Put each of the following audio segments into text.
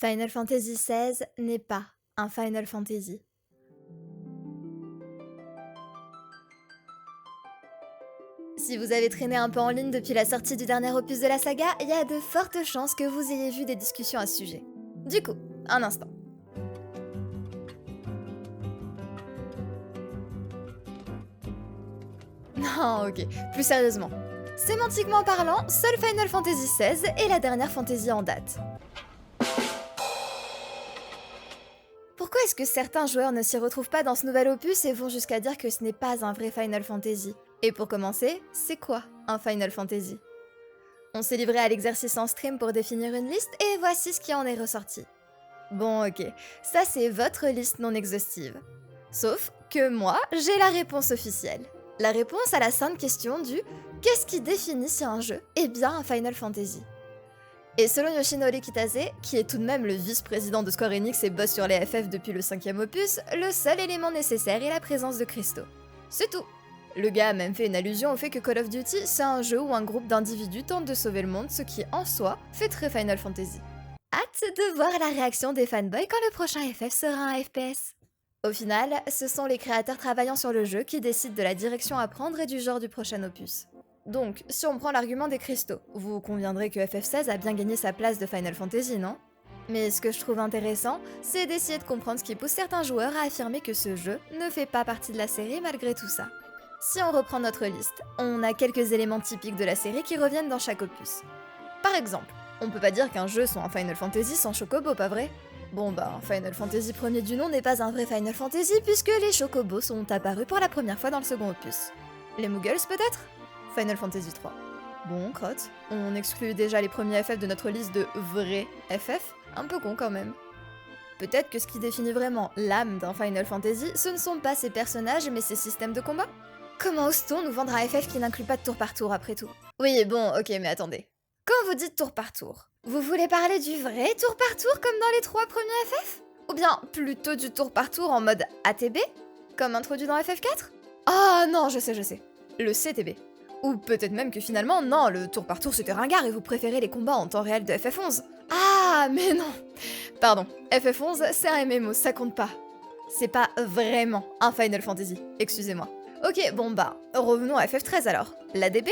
Final Fantasy XVI n'est pas un Final Fantasy. Si vous avez traîné un peu en ligne depuis la sortie du dernier opus de la saga, il y a de fortes chances que vous ayez vu des discussions à ce sujet. Du coup, un instant. Non, ok, plus sérieusement. Sémantiquement parlant, seul Final Fantasy XVI est la dernière fantasy en date. Pourquoi est-ce que certains joueurs ne s'y retrouvent pas dans ce nouvel opus et vont jusqu'à dire que ce n'est pas un vrai Final Fantasy? Et pour commencer, c'est quoi un Final Fantasy? On s'est livré à l'exercice en stream pour définir une liste et voici ce qui en est ressorti. Bon ok, ça c'est votre liste non exhaustive. Sauf que moi, j'ai la réponse officielle. La réponse à la sainte question du « Qu'est-ce qui définit si un jeu est bien un Final Fantasy ?» Et selon Yoshinori Kitase, qui est tout de même le vice-président de Square Enix et bosse sur les FF depuis le 5e opus, le seul élément nécessaire est la présence de cristaux. C'est tout. Le gars a même fait une allusion au fait que Call of Duty, c'est un jeu où un groupe d'individus tente de sauver le monde, ce qui, en soi, fait très Final Fantasy. Hâte de voir la réaction des fanboys quand le prochain FF sera un FPS. Au final, ce sont les créateurs travaillant sur le jeu qui décident de la direction à prendre et du genre du prochain opus. Donc, si on prend l'argument des cristaux, vous conviendrez que FF16 a bien gagné sa place de Final Fantasy, non? Mais ce que je trouve intéressant, c'est d'essayer de comprendre ce qui pousse certains joueurs à affirmer que ce jeu ne fait pas partie de la série malgré tout ça. Si on reprend notre liste, on a quelques éléments typiques de la série qui reviennent dans chaque opus. Par exemple, on peut pas dire qu'un jeu soit un Final Fantasy sans Chocobo, pas vrai? Bon bah, Final Fantasy premier du nom n'est pas un vrai Final Fantasy puisque les Chocobos sont apparus pour la première fois dans le second opus. Les Muggles peut-être? Final Fantasy 3. Bon, crotte. On exclut déjà les premiers FF de notre liste de vrais FF? Un peu con quand même. Peut-être que ce qui définit vraiment l'âme d'un Final Fantasy, ce ne sont pas ses personnages mais ses systèmes de combat? Comment ose-t-on nous vendre un FF qui n'inclut pas de tour par tour après tout? Oui, bon, ok, mais attendez. Quand vous dites tour par tour, vous voulez parler du vrai tour par tour comme dans les 3 premiers FF? Ou bien plutôt du tour par tour en mode ATB? Comme introduit dans FF4? Ah non, je sais. Le CTB. Ou peut-être même que finalement, non, le tour par tour c'était ringard et vous préférez les combats en temps réel de FF11. Ah, mais non. Pardon, FF11 c'est un MMO, ça compte pas. C'est pas vraiment un Final Fantasy, excusez-moi. Ok, bon bah, revenons à FF13 alors. L'ADB?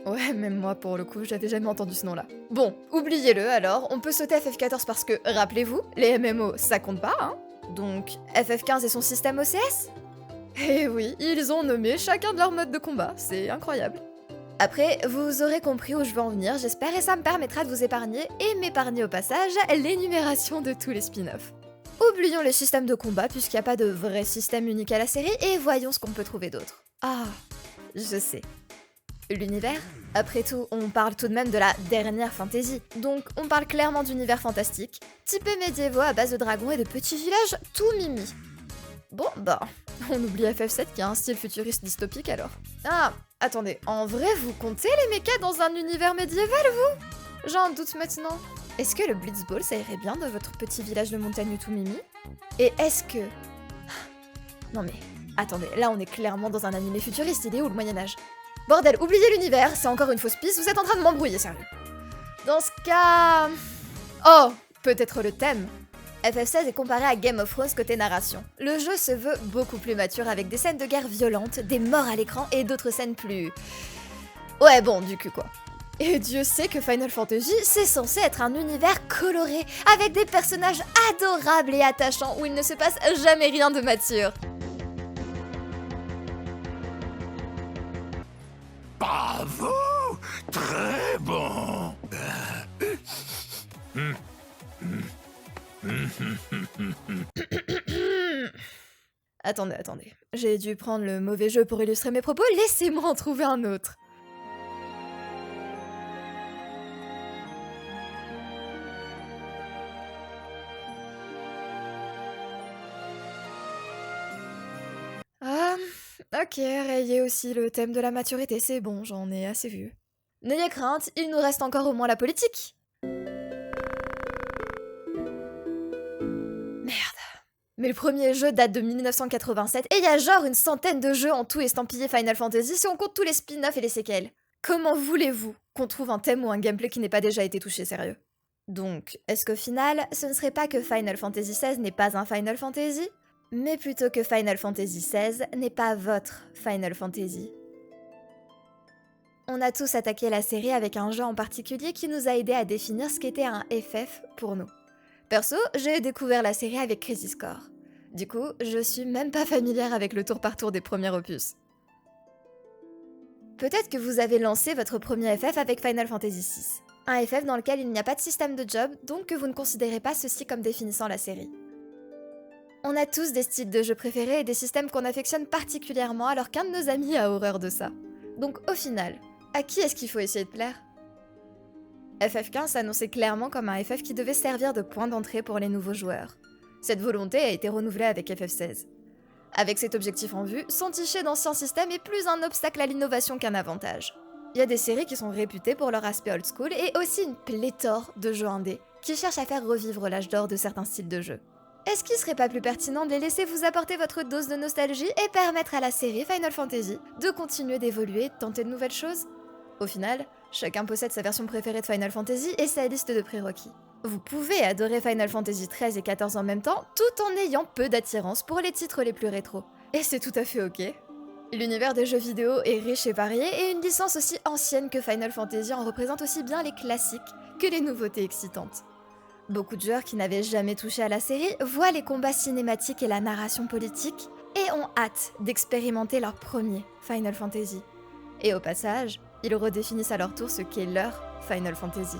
Ouais, même moi pour le coup, j'avais jamais entendu ce nom-là. Bon, oubliez-le alors, on peut sauter FF14 parce que, rappelez-vous, les MMO ça compte pas, hein. Donc, FF15 et son système OCS? Eh oui, ils ont nommé chacun de leur mode de combat, c'est incroyable. Après, vous aurez compris où je veux en venir, j'espère, et ça me permettra de vous épargner, et m'épargner au passage, l'énumération de tous les spin-offs. Oublions les systèmes de combat, puisqu'il n'y a pas de vrai système unique à la série, et voyons ce qu'on peut trouver d'autre. Ah, je sais. L'univers? Après tout, on parle tout de même de la dernière fantasy, donc on parle clairement d'univers fantastique, typés médiévaux à base de dragons et de petits villages tout mimi. Bon, bah, on oublie FF7 qui a un style futuriste dystopique alors. Ah, attendez, en vrai vous comptez les mechas dans un univers médiéval vous? J'en doute maintenant. Est-ce que le Blitzball ça irait bien dans votre petit village de montagne tout mimi? Et est-ce que... Non mais, attendez, là on est clairement dans un animé futuriste, il est où le Moyen-Âge? Bordel, oubliez l'univers, c'est encore une fausse piste, vous êtes en train de m'embrouiller, sérieux. Dans ce cas... Oh, peut-être le thème. FF16 est comparé à Game of Thrones côté narration. Le jeu se veut beaucoup plus mature avec des scènes de guerre violentes, des morts à l'écran et d'autres scènes plus... Ouais bon, du cul quoi. Et Dieu sait que Final Fantasy, c'est censé être un univers coloré, avec des personnages adorables et attachants où il ne se passe jamais rien de mature. Bravo! Très bon! Attendez, j'ai dû prendre le mauvais jeu pour illustrer mes propos, laissez-moi en trouver un autre. Ok, rayez aussi le thème de la maturité, c'est bon, j'en ai assez vu. N'ayez crainte, il nous reste encore au moins la politique. Merde. Mais le premier jeu date de 1987 et il y a genre une centaine de jeux en tout estampillés Final Fantasy si on compte tous les spin-offs et les séquelles. Comment voulez-vous qu'on trouve un thème ou un gameplay qui n'ait pas déjà été touché, sérieux? Donc, est-ce qu'au final, ce ne serait pas que Final Fantasy XVI n'est pas un Final Fantasy, mais plutôt que Final Fantasy XVI n'est pas votre Final Fantasy? On a tous attaqué la série avec un jeu en particulier qui nous a aidé à définir ce qu'était un FF pour nous. Perso, j'ai découvert la série avec Crisis Core. Du coup, je suis même pas familière avec le tour par tour des premiers opus. Peut-être que vous avez lancé votre premier FF avec Final Fantasy VI. Un FF dans lequel il n'y a pas de système de job, donc que vous ne considérez pas ceci comme définissant la série. On a tous des styles de jeu préférés et des systèmes qu'on affectionne particulièrement alors qu'un de nos amis a horreur de ça. Donc au final, à qui est-ce qu'il faut essayer de plaire? FF15 s'annonçait clairement comme un FF qui devait servir de point d'entrée pour les nouveaux joueurs. Cette volonté a été renouvelée avec FF16. Avec cet objectif en vue, s'enticher d'anciens systèmes est plus un obstacle à l'innovation qu'un avantage. Il y a des séries qui sont réputées pour leur aspect old school et aussi une pléthore de jeux indés qui cherchent à faire revivre l'âge d'or de certains styles de jeu. Est-ce qu'il serait pas plus pertinent de les laisser vous apporter votre dose de nostalgie et permettre à la série Final Fantasy de continuer d'évoluer et de tenter de nouvelles choses? Au final, chacun possède sa version préférée de Final Fantasy et sa liste de prérequis. Vous pouvez adorer Final Fantasy XIII et XIV en même temps, tout en ayant peu d'attirance pour les titres les plus rétro. Et c'est tout à fait ok. L'univers des jeux vidéo est riche et varié, et une licence aussi ancienne que Final Fantasy en représente aussi bien les classiques que les nouveautés excitantes. Beaucoup de joueurs qui n'avaient jamais touché à la série voient les combats cinématiques et la narration politique, et ont hâte d'expérimenter leur premier Final Fantasy. Et au passage, ils redéfinissent à leur tour ce qu'est leur Final Fantasy.